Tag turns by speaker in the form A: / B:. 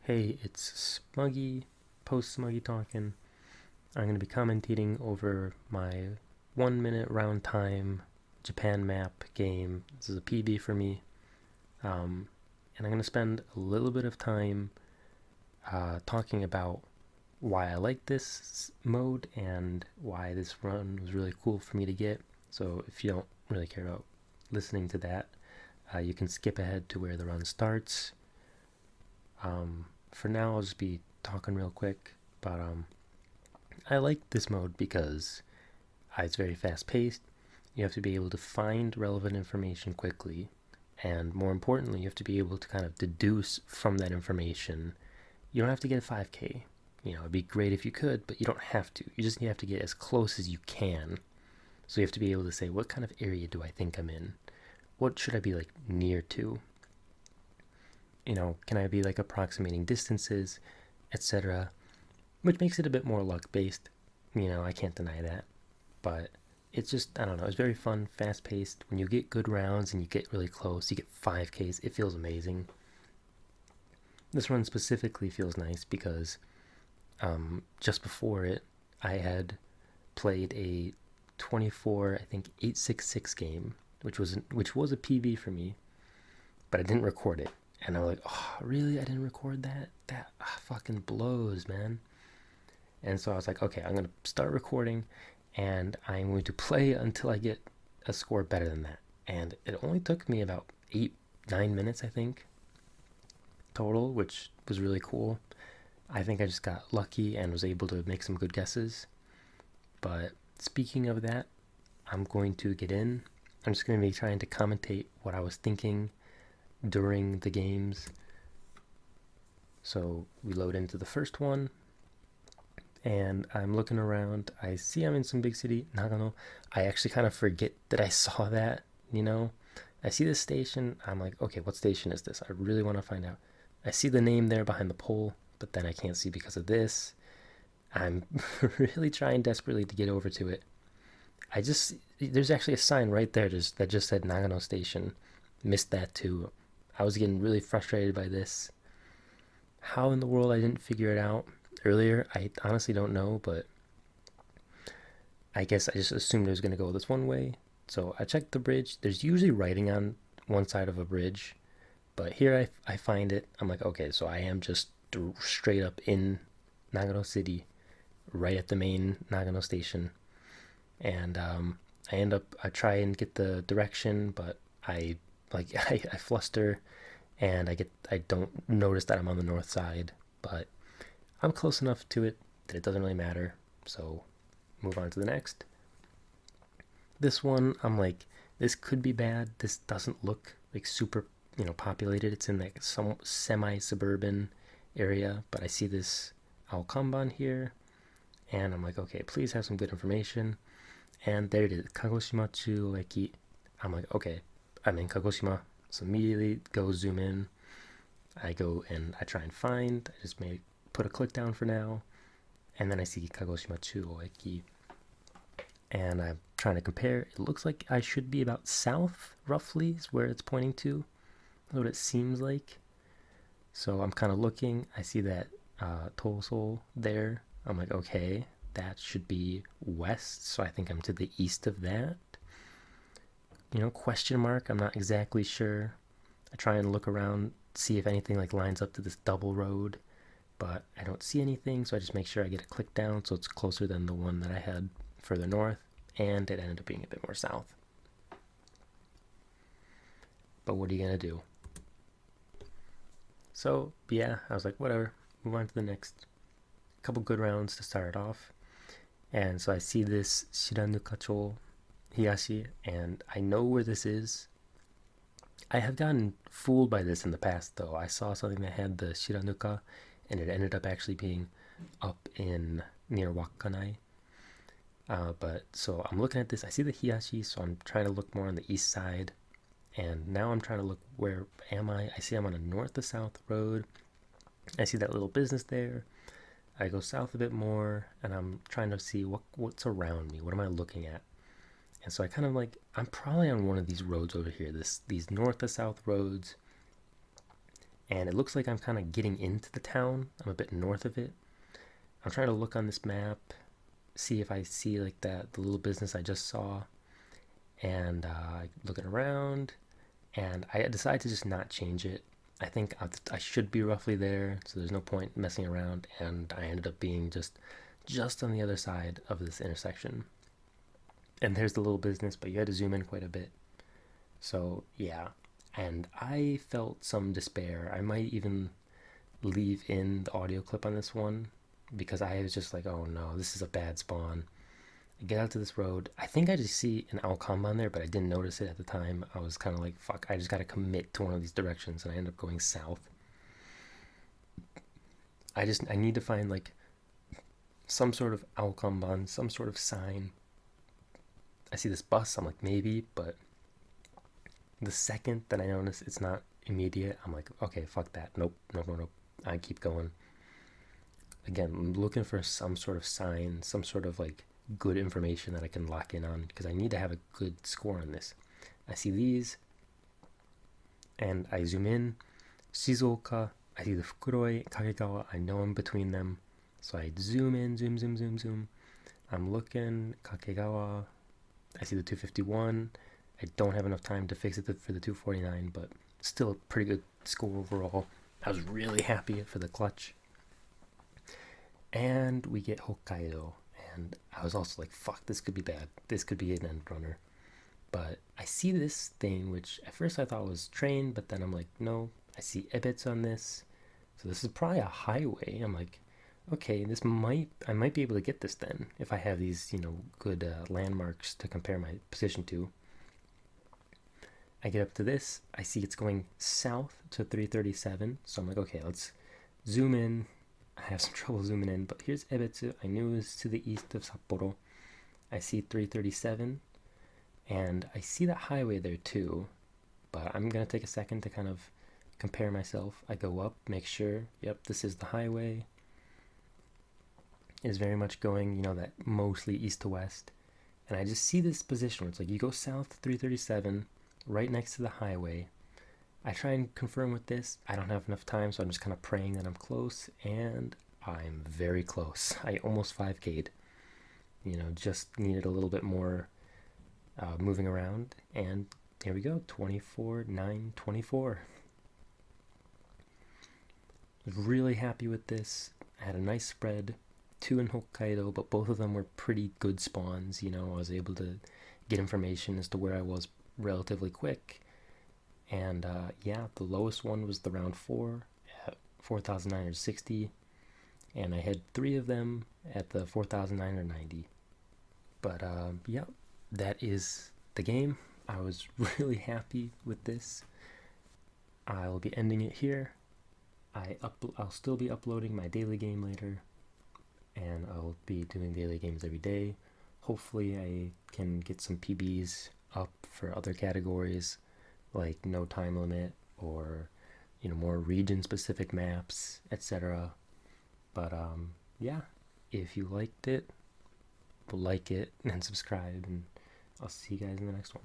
A: Hey, it's Smuggy, post Smuggy talking. I'm going to be commentating over my 1 minute round time Japan map game. This is a PB for me. And I'm going to spend a little bit of time talking about why I like this mode and why this run was really cool for me to get. So if you don't really care about listening to that, you can skip ahead to where the run starts. For now, I'll just be talking real quick, but I like this mode because it's very fast paced. You have to be able to find relevant information quickly, and more importantly, you have to be able to kind of deduce from that information. You don't have to get a 5K. It'd be great if you could, but you don't have to. You just have to get as close as you can. So you have to be able to say, what kind of area do I think I'm in? What should I be like near to? Can I be like approximating distances, etc., which makes it a bit more luck based. I can't deny that. But it's just, I don't know, it's very fun, fast paced. When you get good rounds and you get really close, you get 5Ks, it feels amazing. This run specifically feels nice because just before it, I had played a 24, I think 866 game, which was a PB for me, but I didn't record it. And I'm like, oh, really? I didn't record that? That fucking blows, man. And so I was like, okay, I'm going to start recording and I'm going to play until I get a score better than that. And it only took me about 8-9 minutes, I think, total, which was really cool. I think I just got lucky and was able to make some good guesses. But speaking of that, I'm going to get in. I'm just going to be trying to commentate what I was thinking during the games. So we load into the first one, and I'm looking around. I see I'm in some big city, Nagano. I actually kind of forget that I saw that, I see this station. I'm like, okay, what station is this? I really want to find out. I see the name there behind the pole, but then I can't see because of this. I'm really trying desperately to get over to it. There's actually a sign right there that just said Nagano Station. Missed that too. I was getting really frustrated by this. How in the world I didn't figure it out earlier, I honestly don't know, but I guess I just assumed it was going to go this one way. So I checked the bridge. There's usually writing on one side of a bridge, but here I find it. I'm like, okay, so I am just straight up in Nagano City, right at the main Nagano station. And I try and get the direction, but I fluster, and I don't notice that I'm on the north side, but I'm close enough to it that it doesn't really matter. So move on to the next. This one, I'm like, this could be bad. This doesn't look like super, populated. It's in like some semi-suburban area, but I see this Aokamban here, and I'm like, okay, please have some good information. And there it is, Kagoshima Chueki. I'm like, okay, I'm in Kagoshima. So immediately go zoom in. I go and I try and find. I just put a click down for now, and then I see Kagoshima Chueki, and I'm trying to compare. It looks like I should be about south, roughly, is where it's pointing to. That's what it seems like. So I'm kind of looking. I see that Tosol there. I'm like, okay, that should be west. So I think I'm to the east of that. Question mark. I'm not exactly sure. I try and look around, see if anything like lines up to this double road, but I don't see anything. So I just make sure I get a click down so it's closer than the one that I had further north, and it ended up being a bit more south. But what are you gonna do? So yeah, I was like, whatever, move on to the next. Couple good rounds to start off. And so I see this Shiranukacho Hiyashi, and I know where this is. I have gotten fooled by this in the past, though. I saw something that had the Shiranuka, and it ended up actually being up in near Wakkanai. But so I'm looking at this. I see the Hiyashi, so I'm trying to look more on the east side. And now I'm trying to look, where am I? I see I'm on a north to south road. I see that little business there. I go south a bit more, and I'm trying to see what's around me. What am I looking at? And so I kind of like, I'm probably on one of these roads over here, these north to south roads. and it looks like I'm kind of getting into the town. I'm a bit north of it. I'm trying to look on this map, see if I see like the little business I just saw, and looking around, and I decided to just not change it. I think I should be roughly there, so there's no point messing around, and I ended up being just on the other side of this intersection. And there's the little business, but you had to zoom in quite a bit. So yeah, and I felt some despair. I might even leave in the audio clip on this one because I was just like, oh no, this is a bad spawn. I get out to this road. I think I just see an owl on there, but I didn't notice it at the time. I was kind of like, fuck, I just got to commit to one of these directions, and I end up going south. I need to find like some sort of owl kanban, some sort of sign. I see this bus, I'm like, maybe, but the second that I notice it's not immediate, I'm like, okay, fuck that. Nope. I keep going. Again, I'm looking for some sort of sign, some sort of like good information that I can lock in on because I need to have a good score on this. I see these and I zoom in. Shizuoka, I see the Fukuroi, Kagegawa, I know I'm between them. So I zoom in, zoom. I'm looking, Kagegawa, I see the 251. I don't have enough time to fix it for the 249, but still a pretty good score overall. I was really happy for the clutch. And we get Hokkaido, and I was also like, fuck, this could be bad. This could be an end runner. But I see this thing, which at first I thought was train, but then I'm like, no, I see Ebits on this. So this is probably a highway. I'm like, okay, I might be able to get this then if I have these, good landmarks to compare my position to. I get up to this, I see it's going south to 337, so I'm like, okay, let's zoom in. I have some trouble zooming in, but here's Ebetsu. I knew it was to the east of Sapporo. I see 337, and I see that highway there too, but I'm going to take a second to kind of compare myself. I go up, make sure, yep, this is the highway. It is very much going, that mostly east to west, and I just see this position where it's like you go south to 337, right next to the highway. I try and confirm with this. I don't have enough time, so I'm just kind of praying that I'm close, and I'm very close. I almost 5K'd. Just needed a little bit more moving around, and here we go, 24.924. Was really happy with this. I had a nice spread, 2 in Hokkaido, but both of them were pretty good spawns. I was able to get information as to where I was relatively quick. And the lowest one was the round 4 at 4,960, and I had 3 of them at the 4,990. But that is the game. I was really happy with this. I'll be ending it here. I'll still be uploading my daily game later, and I'll be doing daily games every day. Hopefully I can get some PBs up for other categories like no time limit or more region specific maps, etc. But if you liked it, like it and subscribe, and I'll see you guys in the next one.